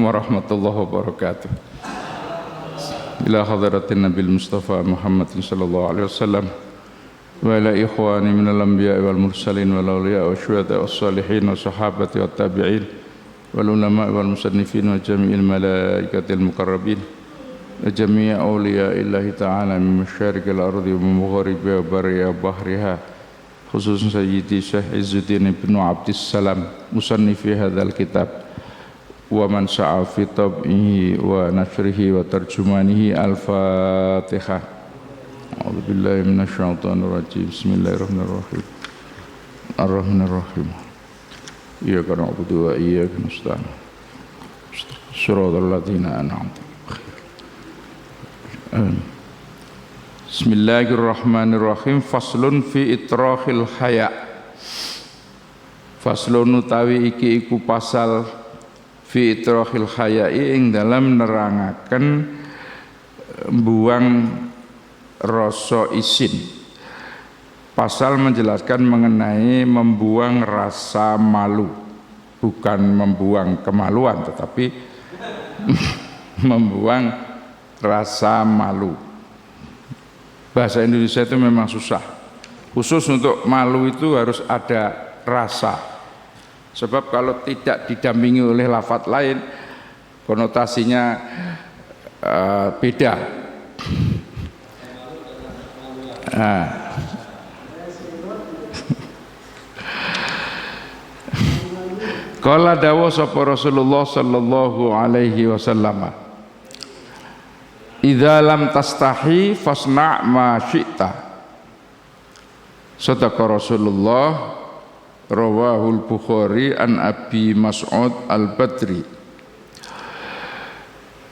warahmatullahi wabarakatuh. Ila hadratin Nabil Mustafa Muhammad sallallahu alaihi wasallam wa ila ikhwani minal anbiya wal mursalin wal awliya wa syuhada was salihin wa sahabati wat tabi'in wal ulama wal musannifin wa jami'il malaikatil muqarrabin wa jami' awliya illahi ta'ala min masyariqil ardi wa magharibiha wa bariha wa bahriha khususan Sayyidi Syekh Izzuddin ibnu Abdissalam musannifi hadzal kitab wa man sa'a fi tab'ihi wa nashrihi wa tarjumanihi al-Fatihah. A'udzu billahi minasyaitonir rajim. Bismillahirrahmanirrahim. Ar-Rahmanir-Rahim. Iyyaka na'budu wa iyyaka nasta'in. Shiratal ladzina an'amta 'alaihim. Bismillahirrahmanirrahim. Faslun fi itrahil haya. Faslun utawi iki iku pasal fi itrahil hayai ing dalam nerangaken buang rasa isin. Pasal menjelaskan mengenai membuang rasa malu, bukan membuang kemaluan tetapi membuang rasa malu. Bahasa Indonesia itu memang susah, khusus untuk malu itu harus ada rasa. Sebab kalau tidak didampingi oleh lafadz lain konotasinya beda. Qala dawu sapa Rasulullah sallallahu alaihi wasallam, idza lam tastahi fasna' ma syi'ta. Sadaqa Rasulullah rawahul Bukhari an Abi Mas'ud al-Badri.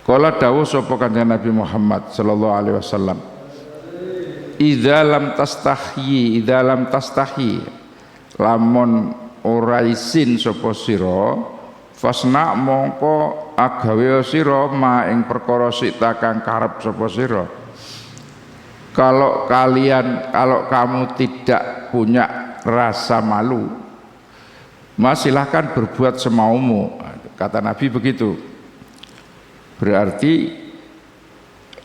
Qala dawuh sapa kanjeng Nabi Muhammad sallallahu alaihi wasallam, idza lam tastahi lamun ora isin sapa sira fasna mongko agawe sira ma ing perkara sita kang karep sapa sira. Kalau kamu tidak punya rasa malu, mas silahkan berbuat semaumu, kata Nabi begitu. Berarti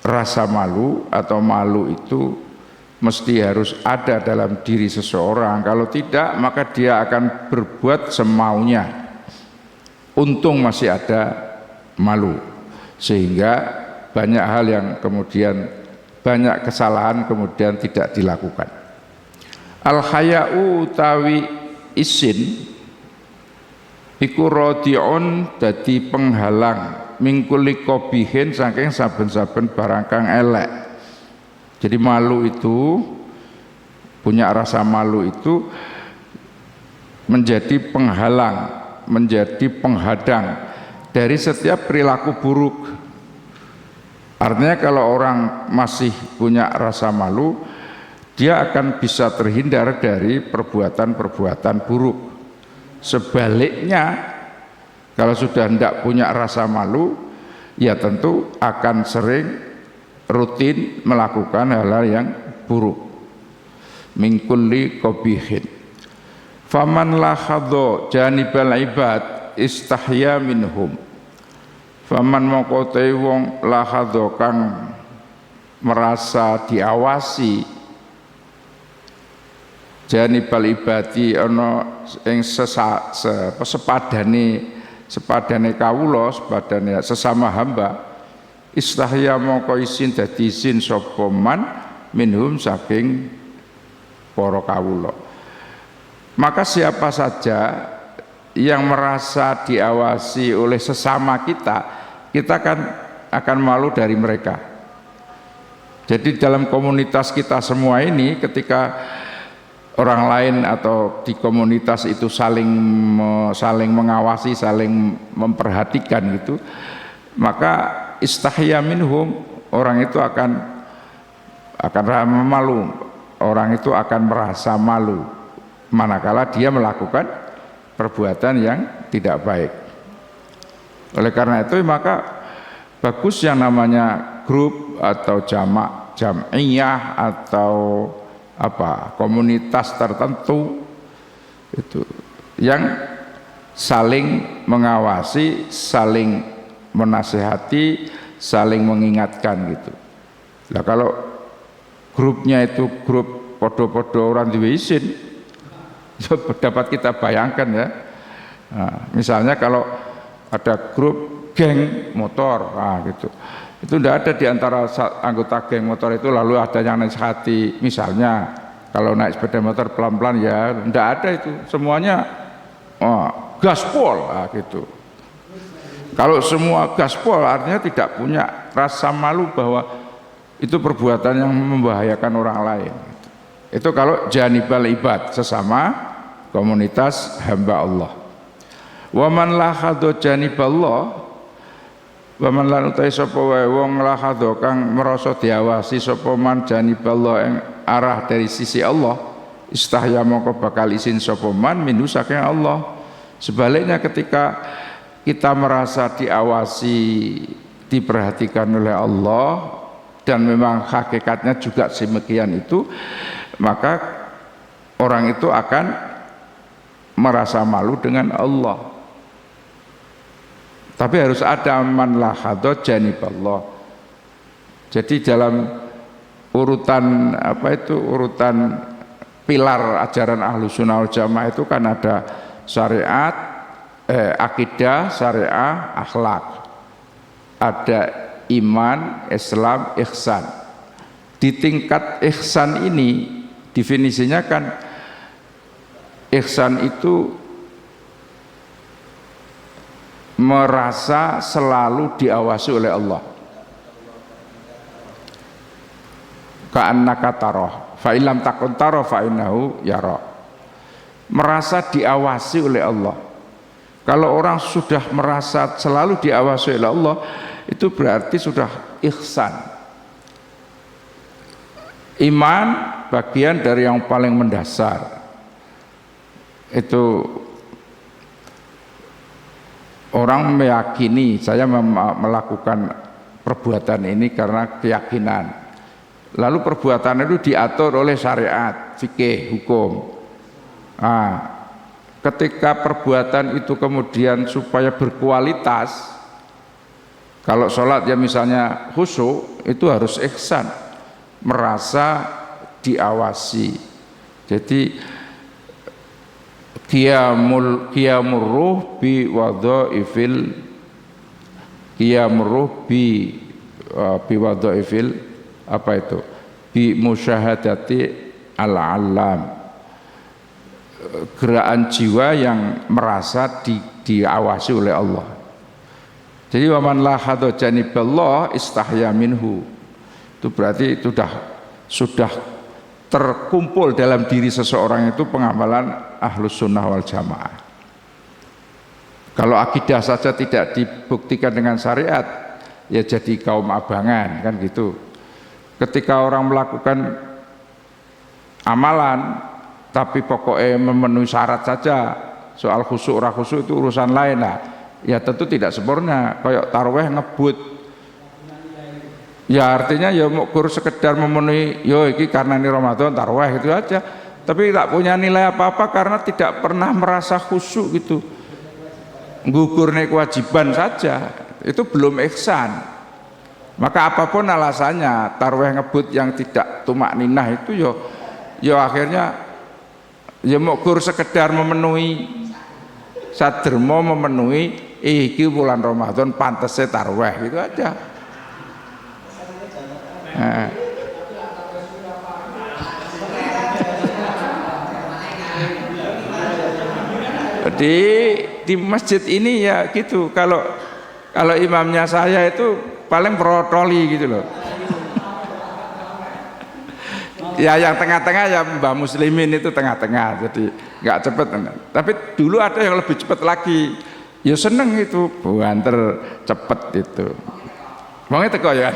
rasa malu atau malu itu mesti harus ada dalam diri seseorang. Kalau tidak maka dia akan berbuat semaunya. Untung masih ada malu, sehingga banyak hal yang kemudian banyak kesalahan kemudian tidak dilakukan. Al-haya'u utawi isin iku radi'un dadi penghalang mingkuli kobihin saking saben-saben barang kang elek. Jadi malu itu, punya rasa malu itu menjadi penghalang, menjadi penghadang dari setiap perilaku buruk. Artinya kalau orang masih punya rasa malu, dia akan bisa terhindar dari perbuatan-perbuatan buruk. Sebaliknya, kalau sudah tidak punya rasa malu, ya tentu akan sering rutin melakukan hal-hal yang buruk. Min kulli qabihin. Faman lahadha janibal ibad istahya minhum. Faman mongko te wong lahadha kang merasa diawasi janibal ibadi ana ing sepadane kawula, sepadane sesama hamba, istahya mongko isin dadi isin sapa man minhum saking para kawula. Maka siapa saja yang merasa diawasi oleh sesama kita kan akan malu dari mereka. Jadi dalam komunitas kita semua ini, ketika orang lain atau di komunitas itu saling mengawasi, saling memperhatikan gitu, maka istahya minhum, orang itu akan malu, orang itu akan merasa malu manakala dia melakukan perbuatan yang tidak baik. Oleh karena itu maka bagus yang namanya grup atau jam'iyah atau komunitas tertentu itu yang saling mengawasi, saling menasehati, saling mengingatkan gitu. Nah kalau grupnya itu grup podo-podo orang duwe isin, dapat kita bayangkan ya. Nah, misalnya kalau ada grup geng motor, gitu. Itu tidak ada di antara anggota geng motor itu lalu ada yang nasihati, misalnya kalau naik sepeda motor pelan-pelan ya, tidak ada itu, semuanya gaspol, gitu. Kalau semua gaspol artinya tidak punya rasa malu bahwa itu perbuatan yang membahayakan orang lain. Itu kalau janibal ibad, sesama komunitas hamba Allah. Wa man lahadha janiballah, wa man lan utai sapa wae wong lahadha kang merasa diawasi sapa man janiballah ing arah dari sisi Allah, istahya mongko bakal isin sapa man minhu saking Allah. Sebaliknya ketika kita merasa diawasi, diperhatikan oleh Allah dan memang hakikatnya juga demikian itu, maka orang itu akan merasa malu dengan Allah. Tapi harus ada man lahadha janiballah. Jadi dalam urutan urutan pilar ajaran Ahlussunnah wal Jamaah itu kan ada syariat, akidah, syariah, akhlak. Ada iman, Islam, ihsan. Di tingkat ihsan ini definisinya kan ihsan itu merasa selalu diawasi oleh Allah. Ka'annaka tarah, fa illam takun tarah fa innahu yara. Merasa diawasi oleh Allah. Kalau orang sudah merasa selalu diawasi oleh Allah, itu berarti sudah ihsan. Iman bagian dari yang paling mendasar. Itu orang meyakini saya melakukan perbuatan ini karena keyakinan. Lalu perbuatan itu diatur oleh syariat, fikih, hukum. Ketika perbuatan itu kemudian supaya berkualitas, kalau sholat ya misalnya khusyuk, itu harus ihsan, merasa diawasi. Jadi qiyamur ruh bi wadhaifil bi musyahadati al-alam, gerakan jiwa yang merasa diawasi oleh Allah. Jadi waman lahadha janiballah istahya minhu, itu berarti itu sudah terkumpul dalam diri seseorang itu pengamalan Ahlus Sunnah wal Jamaah. Kalau akidah saja tidak dibuktikan dengan syariat, ya jadi kaum abangan, kan gitu. Ketika orang melakukan amalan tapi pokoknya memenuhi syarat saja, soal khusyuk ora khusyuk itu urusan lain lah, ya tentu tidak sempurna. Kayak tarawih ngebut, ya artinya ya ukur sekedar memenuhi, yo iki karena ini Ramadan tarawih itu aja, tapi tak punya nilai apa-apa karena tidak pernah merasa khusyuk gitu. Ngugurnya kewajiban saja, itu belum ihsan. Maka apapun alasannya, tarawih ngebut yang tidak tumak ninah itu yo akhirnya ya ukur sekedar memenuhi sadermo, memenuhi iki bulan Ramadan pantesnya tarawih itu aja. Di masjid ini ya gitu, kalau imamnya saya itu paling protoli gitu loh. Ya yang tengah-tengah ya Mbah Muslimin itu tengah-tengah, jadi nggak cepet. Tapi dulu ada yang lebih cepet lagi, ya seneng itu, banter cepet itu. Mau teko ya.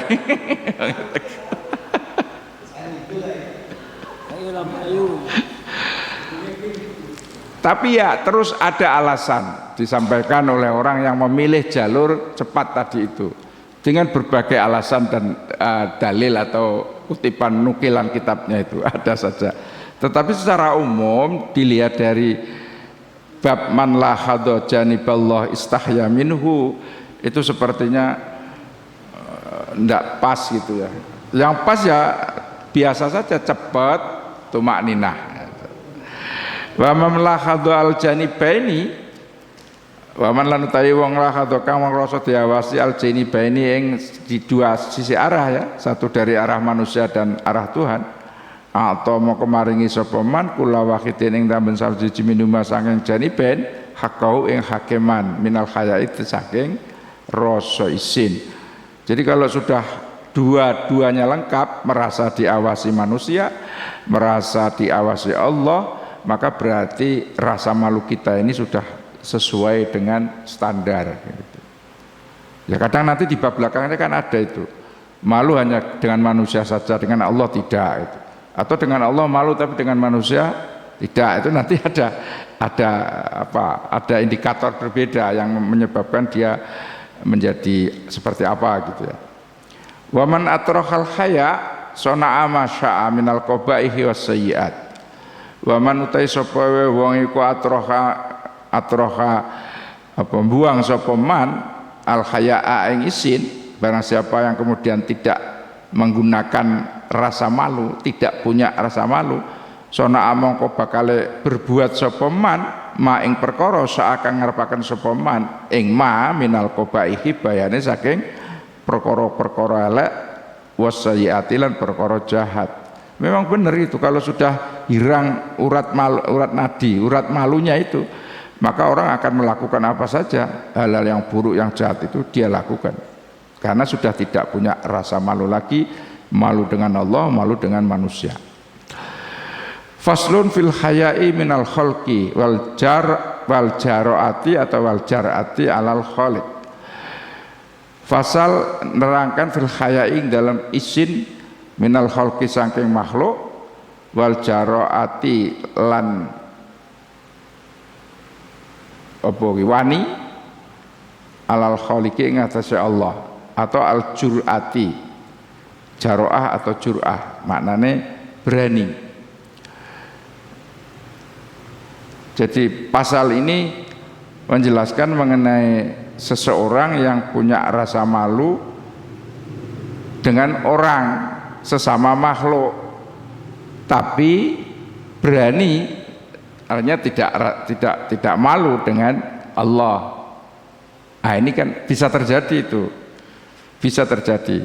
Tapi ya terus ada alasan disampaikan oleh orang yang memilih jalur cepat tadi itu dengan berbagai alasan dan dalil atau kutipan nukilan kitabnya itu ada saja. Tetapi secara umum dilihat dari bab man lahadha janiballah istahya minhu, itu sepertinya ndak pas gitu ya. Yang pas ya biasa saja, cepat, tumak ninah. Wa man lahadhu al janibaini, wa man lan utawi wong lahadhu kang ngrasa diawasi al janibaini ing di dua sisi arah ya, satu dari arah manusia dan arah Tuhan. Atau mau kemaringi sapa man kula wahidin ing tamben sawiji minuma saking janiben hakau ing hakeman minal khayai saking rasa isin. Jadi kalau sudah dua-duanya lengkap, merasa diawasi manusia, merasa diawasi Allah, maka berarti rasa malu kita ini sudah sesuai dengan standar gitu. Ya kadang nanti di bab belakangnya kan ada itu, malu hanya dengan manusia saja, dengan Allah tidak itu. Atau dengan Allah malu tapi dengan manusia tidak, itu nanti ada indikator berbeda yang menyebabkan dia menjadi seperti apa gitu ya. Wa man atrahal haya sana'a ma syaa minal qabaihi was sayyiat. Wa man utai sapa wong iku atraha buang sapa man al haya'a ing isin, barang siapa yang kemudian tidak menggunakan rasa malu, tidak punya rasa malu, sana'a mongko bakale berbuat sapa man ma ing perkara saakang ngarepaken sapa man ing ma minal qabaihi bayane saking perkara-perkara elek wasayati lan perkara jahat. Memang benar itu, kalau sudah hilang urat nadi, urat malunya itu, maka orang akan melakukan apa saja, hal-hal yang buruk yang jahat itu dia lakukan karena sudah tidak punya rasa malu lagi, malu dengan Allah, malu dengan manusia. Faslun fil haya'i minal khalqi wal jaraati atau wal jarati alal khaliq. Fasal nerangkan fil haya'i dalam isin minal khalqi saking makhluk wal jaraati lan wani alal khaliqi ing atase Allah, atau al jur'ati, jaroah atau jur'ah maknane berani. Jadi pasal ini menjelaskan mengenai seseorang yang punya rasa malu dengan orang sesama makhluk, tapi berani, artinya tidak malu dengan Allah. Nah ini kan bisa terjadi itu, bisa terjadi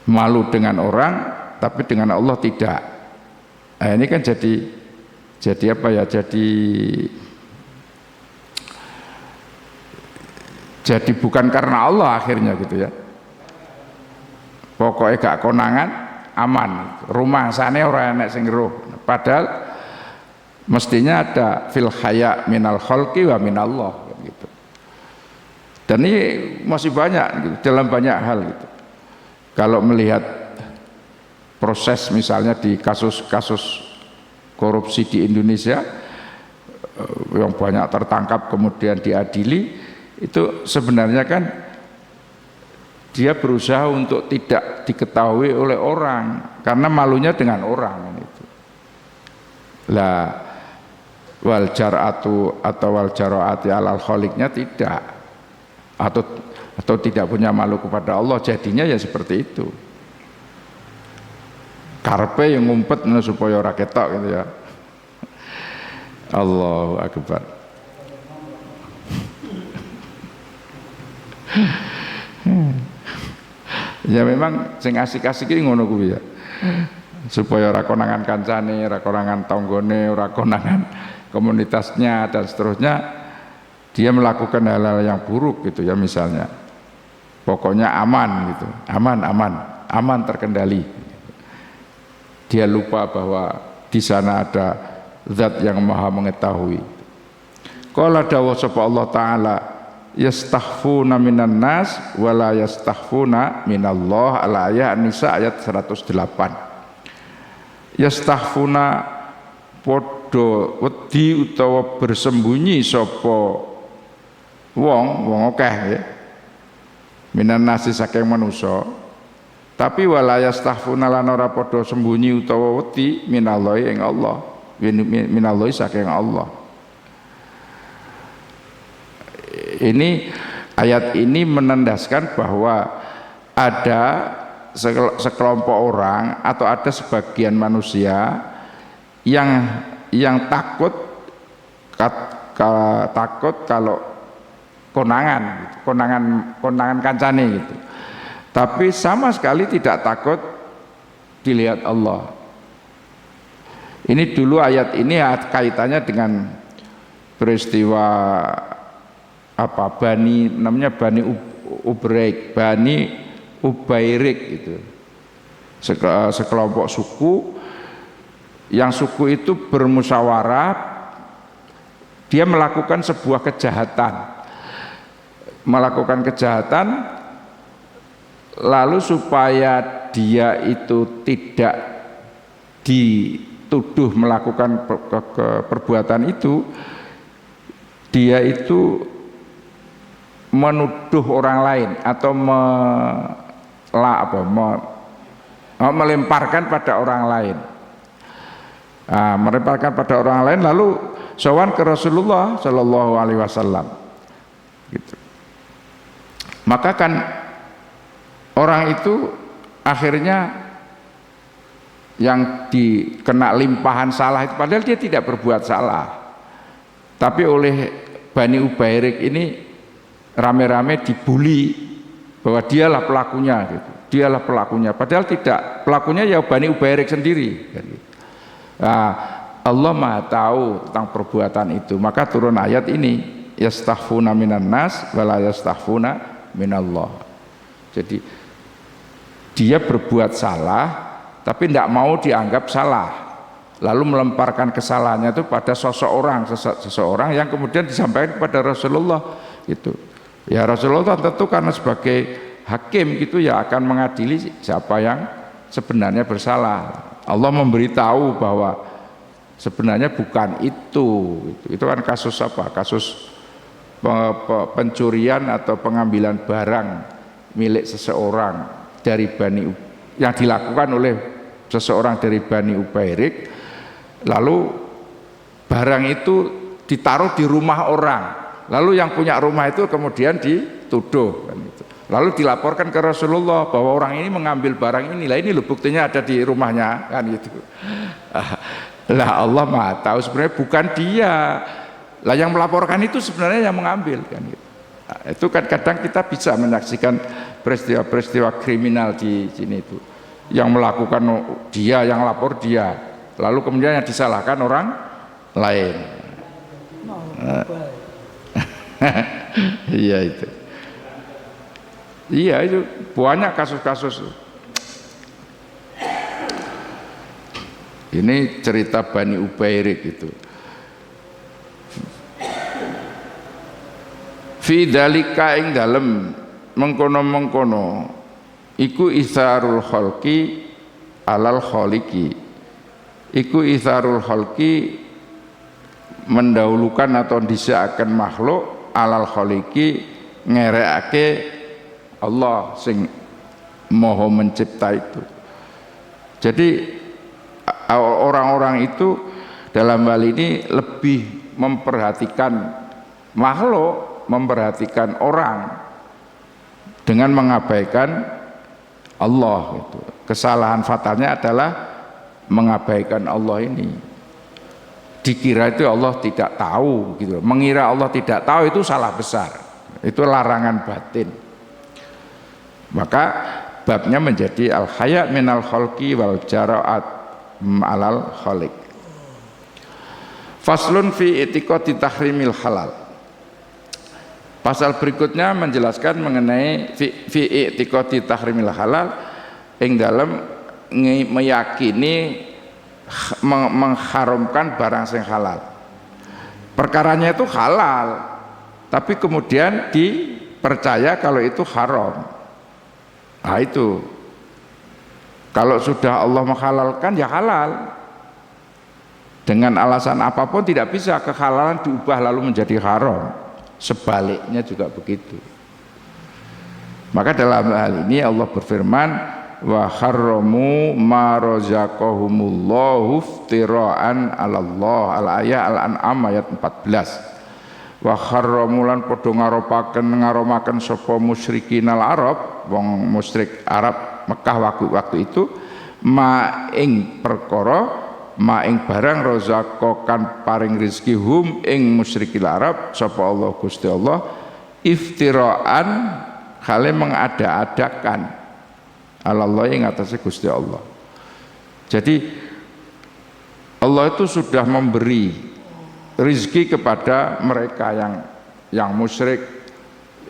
malu dengan orang tapi dengan Allah tidak. Nah ini kan jadi apa ya, jadi bukan karena Allah akhirnya gitu ya. Pokoknya gak konangan aman, rumah sana orang enak sing roh, padahal mestinya ada fil haya minal khalqi wa minallah gitu. Dan ini masih banyak gitu, dalam banyak hal gitu. Kalau melihat proses misalnya di kasus-kasus korupsi di Indonesia yang banyak tertangkap kemudian diadili, itu sebenarnya kan dia berusaha untuk tidak diketahui oleh orang karena malunya dengan orang itu. Lah wal jar'atu atau wal jar'ati alal khaliqnya tidak, atau tidak punya malu kepada Allah, jadinya ya seperti itu. Karpe yang ngumpet supaya ora ketok gitu ya. Allahu akbar. Ya memang sing asik-asik iki ngono kuwi ya. Supaya ora konangan kancane, ora konangan tanggane, ora konangan komunitasnya dan seterusnya, dia melakukan hal-hal yang buruk gitu ya, misalnya. Pokoknya aman gitu. Aman terkendali. Dia lupa bahwa di sana ada zat yang maha mengetahui. Qala dawuh sapa Allah taala, yastakhfuna minan nas wala yastakhfuna minallah, al-ayat An-Nisa ayat 108. Yastakhfuna padha wedi utawa bersembunyi sapa wong akeh ya, minan nasi saking manusa, tapi wala yastakhfuna lan ora padha sembunyi utawa wedi minallahi ing Allah, minallahi saking Allah. Ini Ayat ini menandaskan bahwa ada sekelompok orang atau ada sebagian manusia yang takut kalau konangan kancane gitu. Tapi sama sekali tidak takut dilihat Allah. Ini dulu ayat ini kaitannya dengan peristiwa namanya Bani Ubairik gitu. Sekelompok suku, yang suku itu bermusyawarah, dia melakukan sebuah kejahatan, lalu supaya dia itu tidak dituduh melakukan perbuatan itu, dia itu menuduh orang lain atau melemparkan pada orang lain. Melemparkan pada orang lain, lalu sowan ke Rasulullah Shallallahu Alaihi Wasallam. Gitu. Maka kan orang itu akhirnya yang dikena limpahan salah itu, padahal dia tidak berbuat salah, tapi oleh Bani Ubairik ini rame-rame dibully bahwa dialah pelakunya gitu. Dialah pelakunya, padahal tidak, pelakunya ya Bani Ubairik sendiri gitu. Allah Maha tahu tentang perbuatan itu, maka turun ayat ini, yastakhfuna minan nas wala yastakhfuna minallah. Jadi dia berbuat salah tapi tidak mau dianggap salah, lalu melemparkan kesalahannya itu pada seseorang yang kemudian disampaikan kepada Rasulullah gitu. Ya Rasulullah tentu karena sebagai hakim gitu ya akan mengadili siapa yang sebenarnya bersalah. Allah memberitahu bahwa sebenarnya bukan itu kan kasus apa? Kasus pencurian atau pengambilan barang milik seseorang dari yang dilakukan oleh seseorang dari Bani Ubairik, lalu barang itu ditaruh di rumah orang, lalu yang punya rumah itu kemudian dituduh kan gitu. Lalu dilaporkan ke Rasulullah bahwa orang ini mengambil barang ini, lah ini loh buktinya ada di rumahnya kan gitu. Lah Allah Maha tahu sebenarnya bukan dia. Lah yang melaporkan itu sebenarnya yang mengambil kan gitu. Nah, itu kan kadang kita bisa menyaksikan peristiwa-peristiwa kriminal di sini itu. Yang melakukan dia, yang lapor dia, lalu kemudian yang disalahkan orang lain. Iya itu. Iya itu banyak kasus-kasus. Ini cerita Bani Ubairik itu. Fi dzalika ing dalem mengkono-mengkono iku isarul khalqi alal khaliqi. Iku isarul khalqi mendahulukan atau dhisikaken makhluk alal khaliqi ngerekake Allah sing Maha mencipta itu. Jadi orang-orang itu dalam hal ini lebih memperhatikan makhluk, memperhatikan orang dengan mengabaikan Allah gitu. Kesalahan fatalnya adalah mengabaikan Allah ini. Dikira itu Allah tidak tahu gitu. Mengira Allah tidak tahu itu salah besar. Itu larangan batin. Maka babnya menjadi al-haya minal khalqi wal jara'at alal khaliq. Faslun fi itiqadi tahrimil halal. Pasal berikutnya menjelaskan mengenai fi itiqadi tahrimil halal ing dalam meyakini mengharamkan barang sing halal. Perkaranya itu halal, tapi kemudian dipercaya kalau itu haram. Nah itu, kalau sudah Allah menghalalkan ya halal. Dengan alasan apapun tidak bisa kehalalan diubah lalu menjadi haram. Sebaliknya juga begitu. Maka dalam hal ini Allah berfirman, wa harramu ma razaqahumullahu iftira'an 'alallah, al-ayah al-an'am ayat 14. Wa kharramulan padha ngaromaken sapa musyrikinal Arab, wong musyrik Arab Mekah waktu itu ma ing perkara ma ing barang rozaqokan paring rezeki hum ing musyrikil Arab sapa Allah Gusti Allah iftiraan kale mengada-adakan Allah ing atase Gusti Allah. Jadi Allah itu sudah memberi rezeki kepada mereka yang musyrik,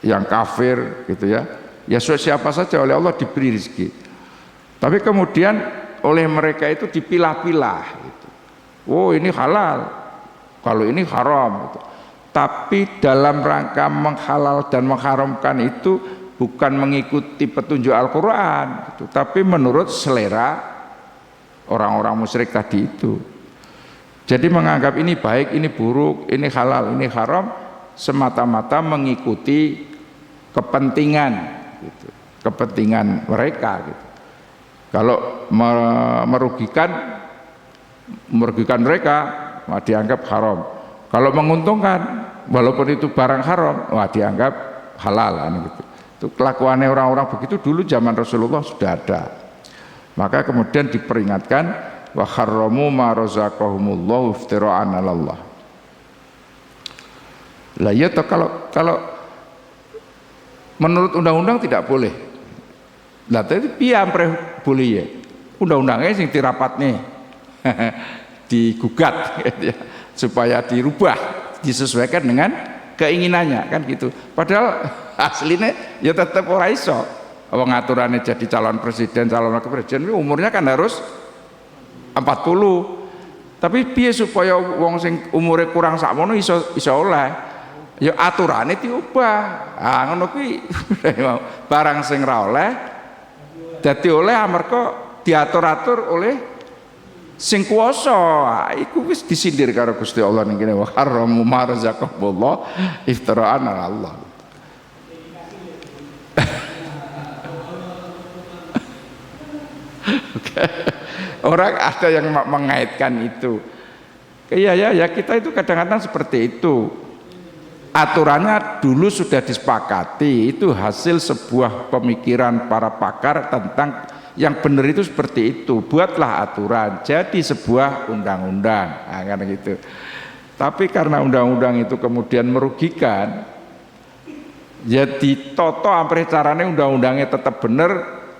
yang kafir gitu ya. Ya siapa saja oleh Allah diberi rezeki. Tapi kemudian oleh mereka itu dipilah-pilah gitu. Oh ini halal, kalau ini haram gitu. Tapi dalam rangka menghalal dan mengharamkan itu bukan mengikuti petunjuk Al-Quran gitu, tapi menurut selera orang-orang musyrik tadi itu. Jadi menganggap ini baik, ini buruk, ini halal, ini haram semata-mata mengikuti kepentingan gitu, kepentingan mereka gitu. Kalau merugikan mereka, dianggap haram. Kalau menguntungkan, walaupun itu barang haram, dianggap halal gitu. Itu kelakuannya orang-orang begitu dulu zaman Rasulullah sudah ada. Maka kemudian diperingatkan wa harramu ma razaqahumullahu iftira'an 'alallah. Lah ya kalau menurut undang-undang tidak boleh. Lah tadi piye ampre boleh ya? Undang-undangnya sing dirapatne digugat gitu ya, supaya dirubah, disesuaikan dengan keinginannya kan gitu. Padahal aslinya ya tetap ora iso. Wong aturannya jadi calon presiden, calon wakil presiden umurnya kan harus 40. Tapi piye supaya wong sing umure kurang sakmono iso oleh? Ya aturane diubah. Ngono kuwi barang sing ra oleh dadi oleh amarga diatur-atur oleh sing kuwasa. Iku wis disindir karo Gusti Allah ning kene wa haramu ma razaqahullah iftira'an 'ala Allah. Orang ada yang mengaitkan itu. Ya kita itu kadang-kadang seperti itu. Aturannya dulu sudah disepakati, itu hasil sebuah pemikiran para pakar tentang yang benar itu seperti itu. Buatlah aturan, jadi sebuah undang-undang, kan gitu. Tapi karena undang-undang itu kemudian merugikan, jadi toto hampir caranya undang-undangnya tetap benar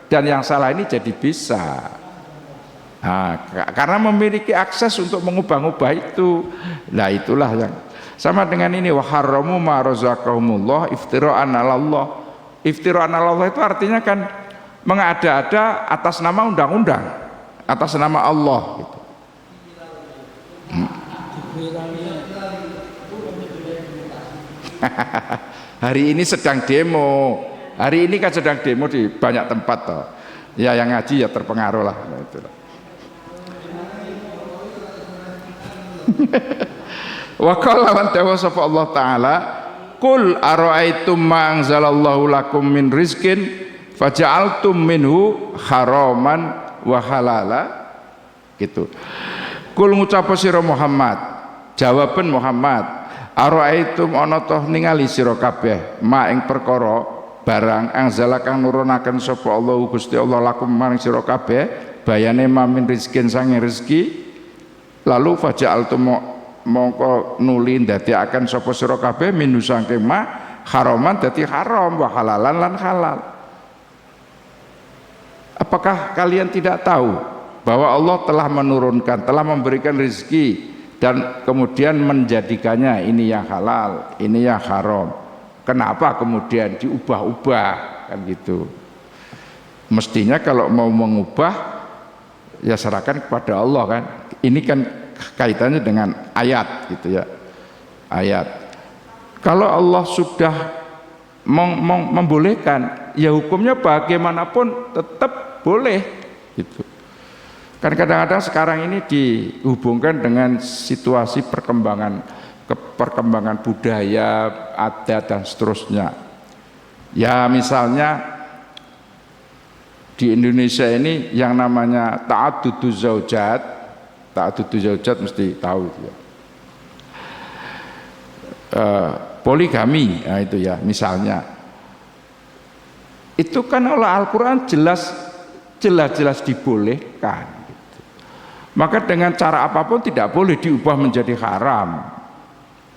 dan yang salah ini jadi bisa. Karena memiliki akses untuk mengubah-ubah itu. Nah itulah yang sama dengan ini wa haramu ma razaqahumullah iftira'an 'ala Allah. Iftira'an 'ala Allah itu artinya kan mengada-ada atas nama undang-undang, atas nama Allah gitu. Hari ini sedang demo. Hari ini kan sedang demo di banyak tempat toh. Ya yang ngaji ya terpengaruh lah gitu. Wa qala wa ta'ala sapa Allah taala qul ara'aitum ma anzalallahu lakum min rizqin faja'altum minhu haraman wa halala gitu. Qul ngucap sira Muhammad, jawaban Muhammad, ara'aitum ana toh ningali sira kabeh ma ing perkara barang anzala kang nurunaken sapa Allah Gusti Allah lakum maring sira kabeh bayane ma min rizqin sange rezeki lalu faja'altum mongko nuli ndadekaken sapa sira kabeh minu saking ma haraman dadi haram wa halalan lan halal. Apakah kalian tidak tahu bahwa Allah telah menurunkan, telah memberikan rezeki dan kemudian menjadikannya ini yang halal, ini yang haram. Kenapa kemudian diubah-ubah kan gitu? Mestinya kalau mau mengubah ya serahkan kepada Allah kan. Ini kan kaitannya dengan ayat gitu ya, ayat. Kalau Allah sudah membolehkan, ya hukumnya bagaimanapun tetap boleh gitu. Kan kadang-kadang sekarang ini dihubungkan dengan situasi perkembangan budaya, adat dan seterusnya. Ya misalnya di Indonesia ini yang namanya ta'adduduz zaujat mesti tahu ya. poligami, nah itu ya misalnya, itu kan oleh Al-Quran jelas dibolehkan gitu. Maka dengan cara apapun tidak boleh diubah menjadi haram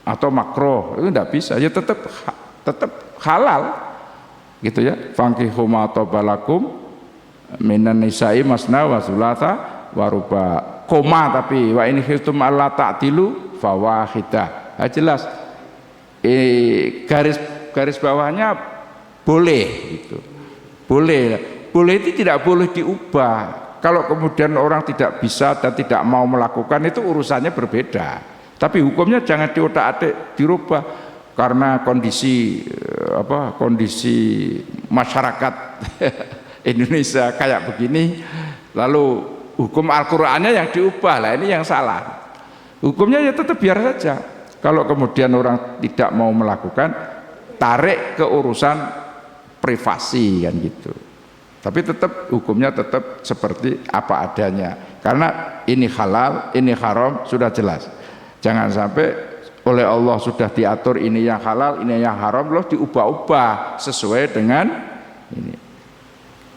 atau makruh, itu tidak bisa, ya tetap halal gitu ya. Fankihu ma tabalakum minan nisa'i masna wa thulatha wa ruba, koma tapi wa in khiftum alla ta'dilu fawahidah. Nah, jelas garis bawahnya boleh gitu. Boleh itu tidak boleh diubah. Kalau kemudian orang tidak bisa dan tidak mau melakukan, itu urusannya berbeda. Tapi hukumnya jangan diotak-atik dirubah karena kondisi masyarakat Indonesia kayak begini, lalu hukum Al-Qur'annya yang diubah. Lah ini yang salah. Hukumnya ya tetap biar saja. Kalau kemudian orang tidak mau melakukan, tarik ke urusan privasi kan gitu. Tapi tetap hukumnya tetap seperti apa adanya. Karena ini halal, ini haram sudah jelas. Jangan sampai oleh Allah sudah diatur ini yang halal, ini yang haram, loh diubah-ubah sesuai dengan ini.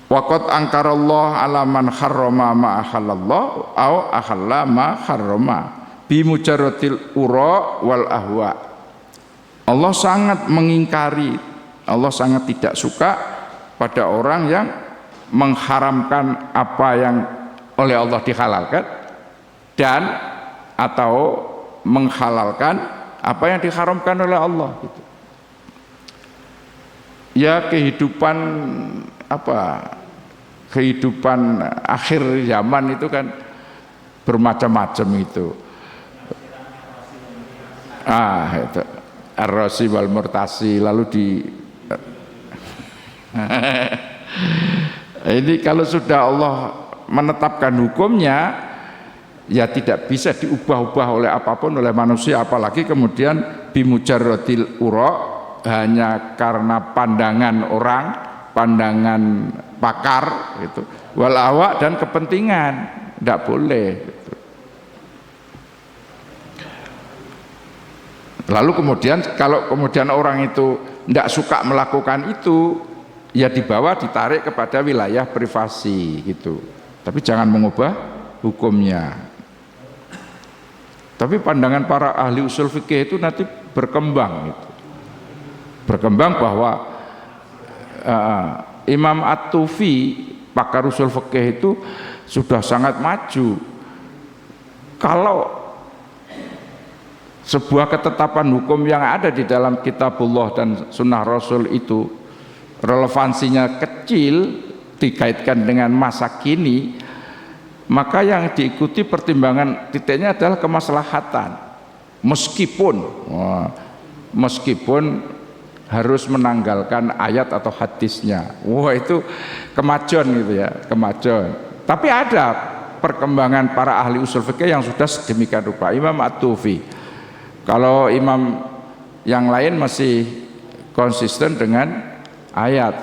Waqad angkarallah ala man harrama ma ahallallah au ahalla ma harrama bi mujarradil ura wal ahwa. Allah sangat mengingkari, Allah sangat tidak suka pada orang yang mengharamkan apa yang oleh Allah dihalalkan dan atau menghalalkan apa yang diharamkan oleh Allah gitu. Ya kehidupan akhir zaman itu kan bermacam-macam itu. Itu ar-rasi wal murtasi, lalu ini kalau sudah Allah menetapkan hukumnya, ya tidak bisa diubah-ubah oleh apapun oleh manusia, apalagi kemudian bimujarradil ura, hanya karena pandangan orang, pandangan pakar gitu, wal ahwa dan kepentingan, tidak boleh gitu. Lalu kemudian kalau kemudian orang itu tidak suka melakukan itu, ya dibawa ditarik kepada wilayah privasi gitu. Tapi jangan mengubah hukumnya. Tapi pandangan para ahli usul fikih itu nanti berkembang gitu. Berkembang bahwa Imam At-Tufi, pakar usul fikih itu sudah sangat maju. Kalau sebuah ketetapan hukum yang ada di dalam kitabullah dan sunnah Rasul itu relevansinya kecil dikaitkan dengan masa kini, maka yang diikuti pertimbangan titiknya adalah kemaslahatan, meskipun harus menanggalkan ayat atau hadisnya. Wah, itu kemajuan gitu ya, kemajuan. Tapi ada perkembangan para ahli usul fikih yang sudah sedemikian rupa. Imam At-Tufi, kalau imam yang lain masih konsisten dengan ayat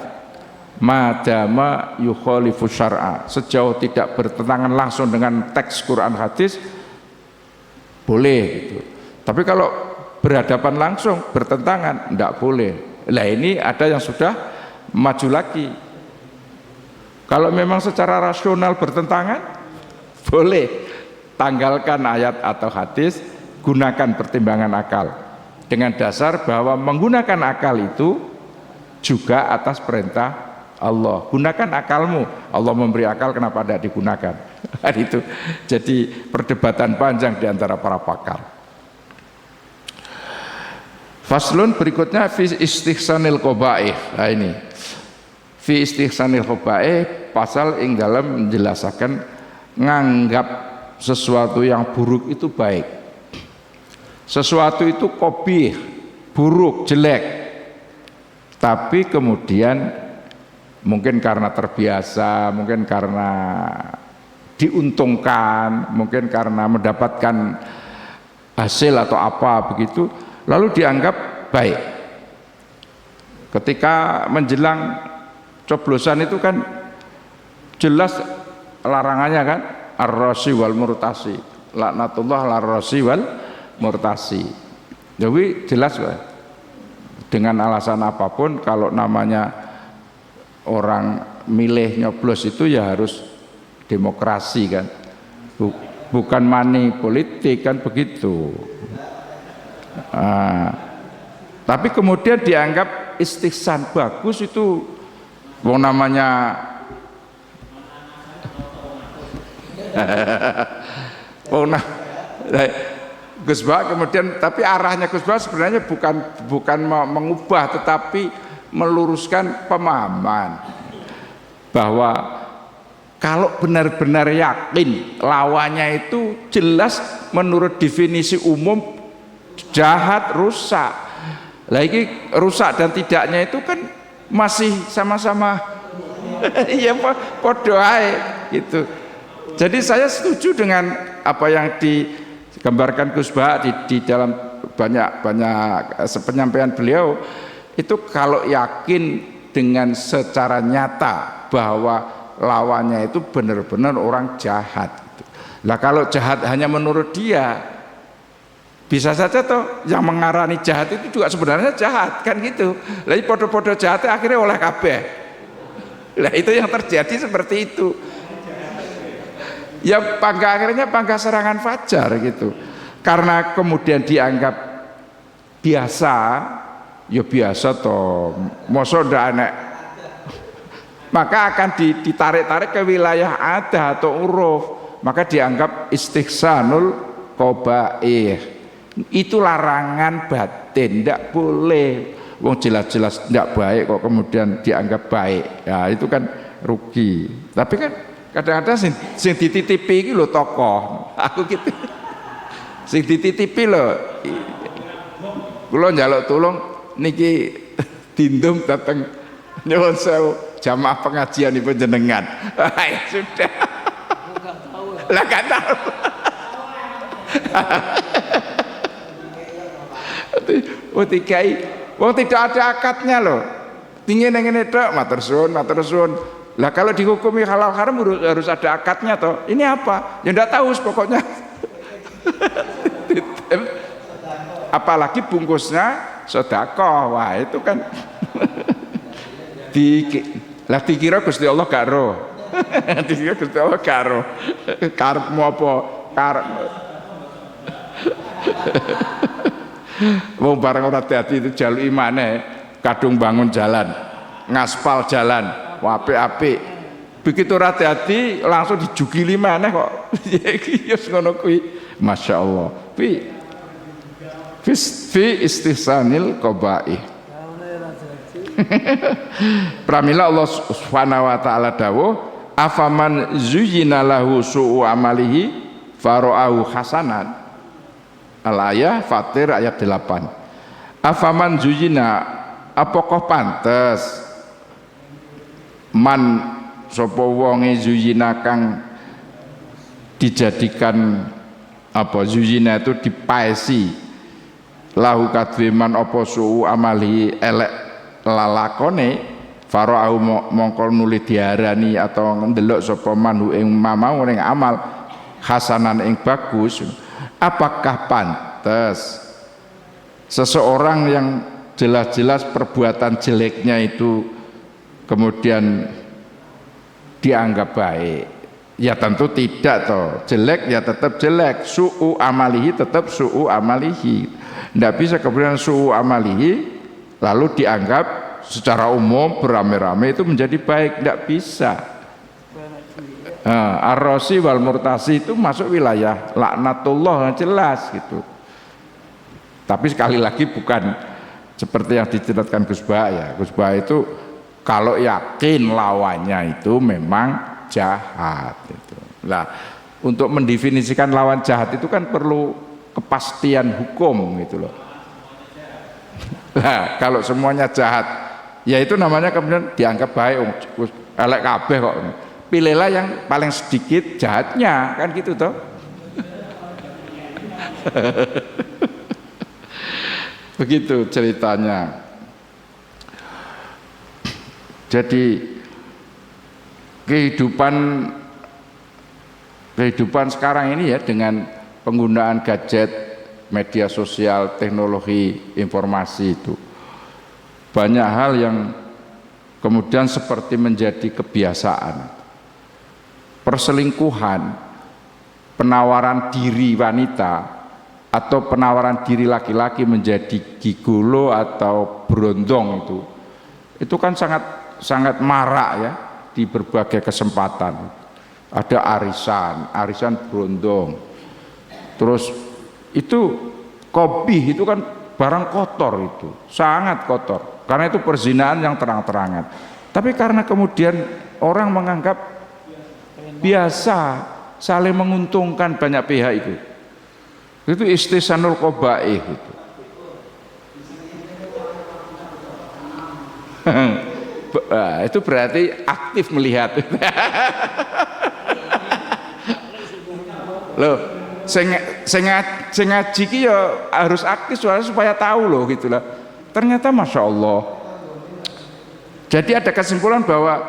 madama yukhalifu syar'a, sejauh tidak bertentangan langsung dengan teks Quran hadis boleh gitu. Tapi kalau berhadapan langsung bertentangan tidak boleh. Lah ini ada yang sudah maju lagi. Kalau memang secara rasional bertentangan boleh, tanggalkan ayat atau hadis, gunakan pertimbangan akal dengan dasar bahwa menggunakan akal itu juga atas perintah Allah. Gunakan akalmu, Allah memberi akal, kenapa tidak digunakan? Itu jadi perdebatan panjang di antara para pakar. Faslun berikutnya fi istihsanil qabaih. Nah ini fi istihsanil qabaih, pasal ing dalam menjelaskan nganggap sesuatu yang buruk itu baik. Sesuatu itu qabih, buruk, jelek, tapi kemudian mungkin karena terbiasa, mungkin karena diuntungkan, mungkin karena mendapatkan hasil atau apa begitu, lalu dianggap baik. Ketika menjelang coblosan itu kan jelas larangannya kan, ar-rasi wal murtasi, laknatullah ar-rasi wal murtasi. Jadi jelas Pak, dengan alasan apapun kalau namanya orang milih nyoblos itu ya harus demokrasi kan, bukan money politik kan begitu. Tapi kemudian dianggap istihsan bagus itu, wong namanya Gus Bah kemudian, tapi arahnya Gus Bah sebenarnya bukan mengubah tetapi meluruskan pemahaman bahwa kalau benar-benar yakin lawannya itu jelas menurut definisi umum jahat, rusak. Lagi rusak dan tidaknya itu kan masih sama-sama iya podo ae gitu. Jadi saya setuju dengan apa yang digambarkan Gus Bah di dalam banyak penyampaian beliau itu, kalau yakin dengan secara nyata bahwa lawannya itu benar-benar orang jahat gitu. Lah kalau jahat hanya menurut dia, bisa saja toh yang mengarani jahat itu juga sebenarnya jahat kan gitu. Lah podo-podo jahatnya akhirnya oleh kabeh. Lah itu yang terjadi seperti itu. Ya akhirnya pangga serangan fajar gitu. Karena kemudian dianggap biasa, ya biasa toh. Mosok ndak aneh. Maka akan ditarik-tarik ke wilayah adat atau uruf, maka dianggap istihsanul qabaih. Itu larangan batin, tidak boleh. Wong jelas-jelas tidak baik kok kemudian dianggap baik. Ya itu kan rugi. Tapi kan kadang-kadang sing dititipi iki lho tokoh. Aku gitu. Sing dititipi lho. Kula njaluk tulung niki dindum dateng nyuwun sewu jamaah pengajian ibu jenengan. Ya sudah. Lah gak tahu. Tikai wong tidak ada akadnya loh. Tinggi ngene tok matur suwun. Lah kalau dihukumi halal haram harus ada akadnya toh. Ini apa? Ya enggak tahu pokoknya. Apalagi bungkusnya sedekah. Wah, itu kan dikira Gusti Allah gak roh. Dikira Gusti Allah gak roh. Karepmu apa? Wong bareng ora hati itu jaluk imane, kadung bangun jalan, ngaspal jalan, apik-apik. Begitu ora hati langsung dijugili maneh kok. Ya ngono kuwi. Masyaallah. Fi istihsanil qabaih. Pramila Allah Subhanahu wa taala dawuh, afaman zuyyina lahu su'u amalihi fara'ahu hasanan. Al-ayah Fatir ayat 8. Afaman zuyyina, apakah pantes man sapa wonge zuyyina kang dijadikan apa, zuyyina itu dipaesi lahu kadwe man apa su'u amali elek lalakone fara'ahu mongko nuli diarani atau ndelok sapa man ing mamau ning amal hasanan ing bagus. Apakah pantas seseorang yang jelas-jelas perbuatan jeleknya itu kemudian dianggap baik? Ya tentu tidak toh. Jelek ya tetap jelek, su'u amalihi tetap su'u amalihi. Tidak bisa kemudian su'u amalihi lalu dianggap secara umum beramai-ramai itu menjadi baik, tidak bisa. Ar-Rasi wal Murtasi itu masuk wilayah laknatullah jelas gitu. Tapi sekali lagi bukan seperti yang diceritakan Gus Bah ya. Gus Bah itu kalau yakin lawannya itu memang jahat gitu. Nah, untuk mendefinisikan lawan jahat itu kan perlu kepastian hukum gitu loh. Nah, kalau semuanya jahat, ya itu namanya kemudian dianggap baik, elek kabeh kok. Pilihlah yang paling sedikit jahatnya, kan gitu toh. Begitu ceritanya. Jadi kehidupan sekarang ini ya dengan penggunaan gadget media sosial, teknologi informasi itu. Banyak hal yang kemudian seperti menjadi kebiasaan. Perselingkuhan, penawaran diri wanita atau penawaran diri laki-laki menjadi gigolo atau berondong itu kan sangat marak ya di berbagai kesempatan. Ada arisan berondong. Terus itu kopi itu kan barang kotor, itu sangat kotor karena itu perzinahan yang terang-terangan. Tapi karena kemudian orang menganggap biasa, saling menguntungkan banyak pihak itu istisanul qabaih itu. Itu berarti aktif melihat. Loh, sing ngaji ki ya harus aktif supaya tahu loh gitu lah. Ternyata Masya Allah. Jadi ada kesimpulan bahwa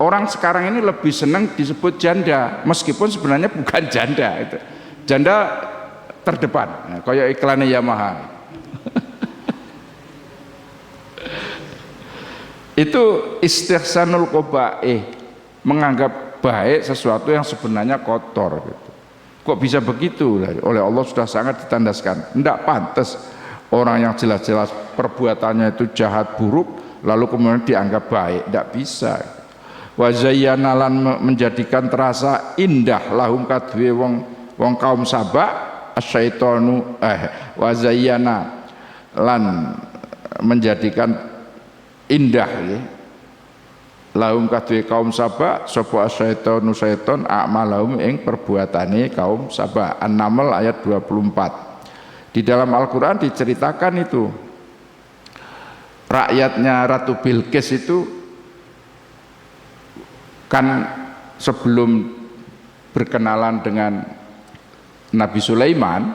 orang sekarang ini lebih senang disebut janda meskipun sebenarnya bukan janda itu. Janda terdepan, nah, kayak iklannya Yamaha. Itu istihsanul qabaih, menganggap baik sesuatu yang sebenarnya kotor gitu. Kok bisa begitu? Oleh Allah sudah sangat ditandaskan. Tidak pantas orang yang jelas-jelas perbuatannya itu jahat buruk lalu kemudian dianggap baik. Tidak bisa. Wa zayyana lan menjadikan terasa indah lahum kadwe wong kaum Saba asyaitonu wa zayyana lan menjadikan indah ya. Lahum kadwe kaum Saba sapa asyaitonu syaiton a'malahum ing perbuatane kaum Saba. An-Naml ayat 24. Di dalam Al-Qur'an diceritakan itu rakyatnya Ratu Bilqis itu kan sebelum berkenalan dengan Nabi Sulaiman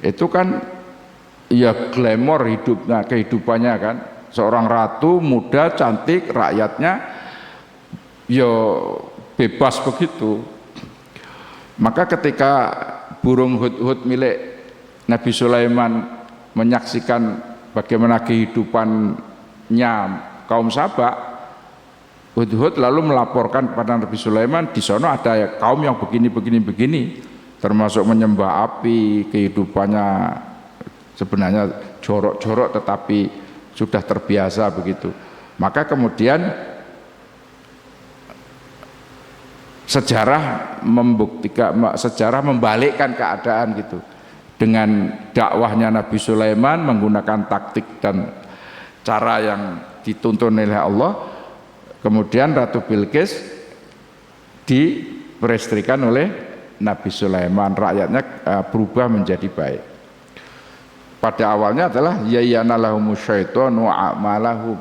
itu kan ya glamor hidupnya, kehidupannya kan seorang ratu muda cantik, rakyatnya ya bebas begitu. Maka ketika burung hudhud milik Nabi Sulaiman menyaksikan bagaimana kehidupannya kaum Saba, hudhud lalu melaporkan kepada Nabi Sulaiman, di sana ada kaum yang begini, termasuk menyembah api, kehidupannya sebenarnya jorok-jorok tetapi sudah terbiasa begitu. Maka kemudian sejarah membuktikan, sejarah membalikkan keadaan gitu. Dengan dakwahnya Nabi Sulaiman menggunakan taktik dan cara yang dituntun oleh Allah, kemudian Ratu Bilqis diperestrikan oleh Nabi Sulaiman, rakyatnya berubah menjadi baik. Pada awalnya adalah yayyana lahumus syaitanu a'malahum.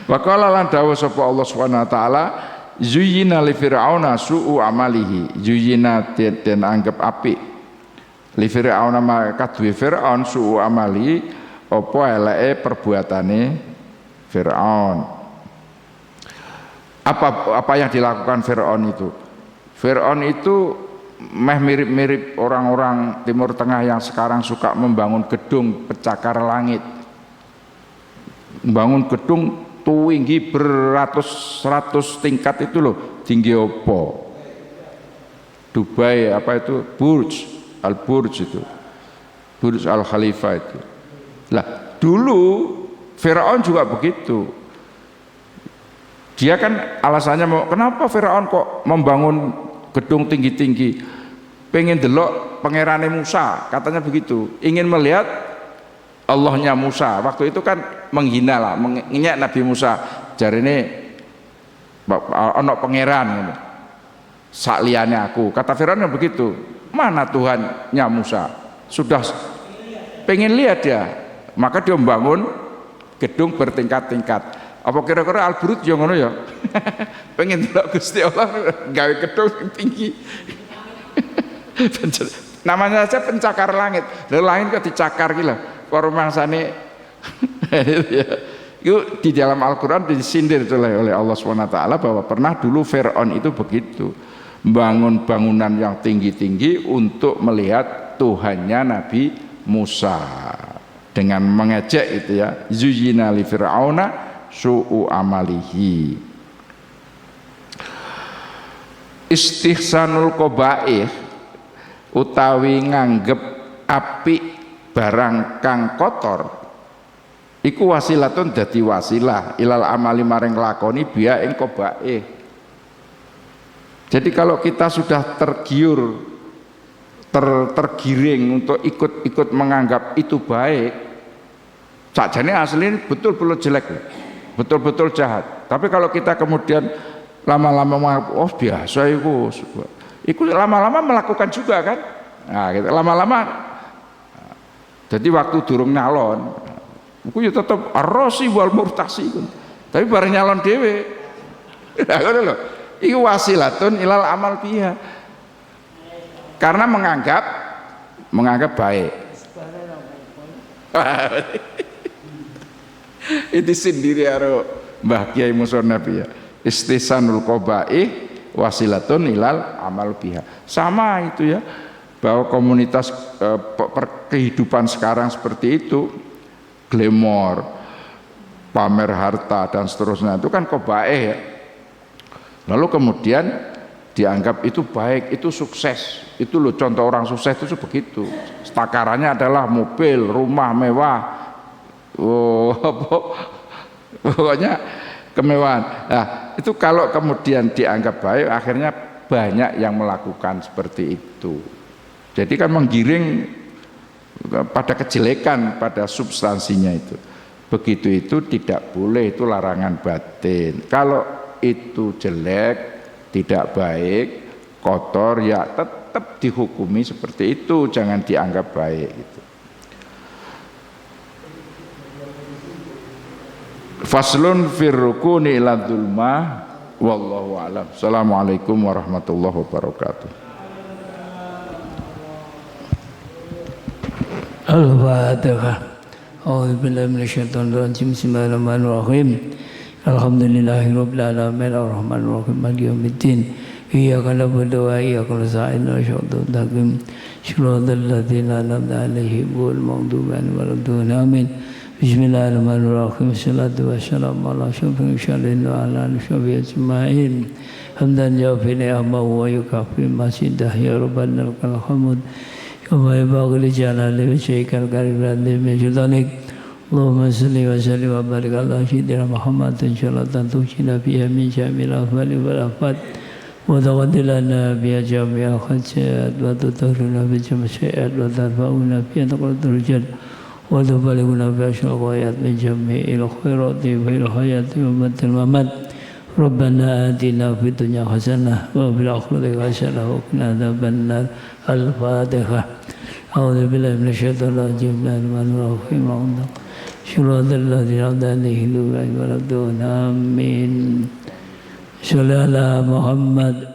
Wa qala lan dawuh sapa Allah Subhanahu wa taala, zuyyina li fir'auna su'u amalihi. Zuyyina den anggap apik. Li fir'auna kadue Fir'aun su'u amali apa eleke perbuatane Fir'aun. Apa yang dilakukan Fir'aun itu? Fir'aun itu mirip-mirip orang-orang Timur Tengah yang sekarang suka membangun gedung pencakar langit, membangun gedung tinggi beratus-ratus tingkat itu loh, tinggi opo Dubai apa itu Burj itu Burj Al Khalifa itu lah. Dulu Firaun juga begitu, dia kan alasannya kenapa Firaun kok membangun gedung tinggi-tinggi, pengen delok pangerane Musa, katanya begitu, ingin melihat Allahnya Musa. Waktu itu kan menghina lah, menginjak Nabi Musa, jarine ono pangeran sak liyane aku. Kata Firaun begitu, mana Tuhannya Musa? Sudah pengen lihat dia, maka dia membangun gedung bertingkat-tingkat. Apa kira-kira Al-Burud yang ngono ya? Pengen delok Gusti Allah gawe gedung tinggi. Namanya saja pencakar langit. Lalu langit kok dicakar gila. Para mangsane itu di dalam Al-Qur'an disindir oleh Allah SWT bahwa pernah dulu Fir'aun itu begitu, bangun bangunan yang tinggi-tinggi untuk melihat Tuhannya Nabi Musa dengan mengejek itu ya, zuyyina li fir'auna su'u amalihi. Istihsanul qabaih utawi nganggep apik barang kang kotor iku wasilatun, dadi wasilah ilal amali maring lakoni biya ing qabaih. Jadi kalau kita sudah tergiur tergiring untuk ikut menganggap itu baik, sakjane aslinya betul-betul jelek, betul-betul jahat. Tapi kalau kita kemudian lama-lama menganggap oh biasa itu lama-lama melakukan juga kan. Nah, gitu. Lama-lama jadi waktu durung nyalon iku ya tetep arrosi wal murtasi. Tapi bareng nyalon dhewe. Lah ngono lho. Iku wasilatun ilal amal biha. Karena menganggap baik. Itu sendiri karo Mbah Kiai Musa Nabi ya. Istihsanul qabaih wasilatun ilal amal biha. Sama itu ya, bahwa komunitas kehidupan sekarang seperti itu, glamor, pamer harta dan seterusnya, itu kan qabaih ya. Lalu kemudian dianggap itu baik, itu sukses. Itu loh contoh orang sukses itu begitu. Takarannya adalah mobil, rumah mewah. Oh, pokoknya kemewahan. Nah, itu kalau kemudian dianggap baik, akhirnya banyak yang melakukan seperti itu. Jadi kan menggiring pada kejelekan, pada substansinya itu. Begitu itu tidak boleh, itu larangan batin. Kalau itu jelek, tidak baik, kotor, ya tetap dihukumi seperti itu, jangan dianggap baik gitu. Faslun fir rukuni ila dzulma wallahu alam. Assalamualaikum warahmatullahi wabarakatuh. Al-Fatihah. A'udzu billahi minasyaitonir rajim. Bismillahirrahmanirrahim. Alhamdulillahirabbil alamin arrahmanir rahim maliki yaumiddin. Iyyaka na'budu wa iyyaka nasta'in ihdinas siratal siratal ladzina an'amta 'alaihim ghairil maghdubi 'alaihim waladdallin. Amin. Bismillahirrahmanirrahim. Wassalatu wassalamu ala asyrofil mursalin wa ala alihi washabihi ajma'in. Hamdan yafi ni'amahu wa yukafi masidah ya rabbana lakal hamd. Kama yanbaghi li jalali wajhikal karim wa min sultanik. Allahumma salli wa sallim wa barik ala sayyidina Muhammadin salatan tujina biha min jamil afali wal afat wa taqaddilana biha jami'al khajat wa tutahhiruna bi jami'at wa tarfa'una biha taqaddul jad wa tubalighuna bi asyal ghayat min jami'il khairati wa il hayati wa matil mamat. Rabbana atina fid dunya hasanah wa fil akhirati hasanah wa qina adzabannar. Al-Fatihah. A'udzu billahi minasyaitonir rajim. Bismillahirrahmanirrahim. Syuratul ladzina alaihi wa sallam. Amin. Sallallahu Muhammad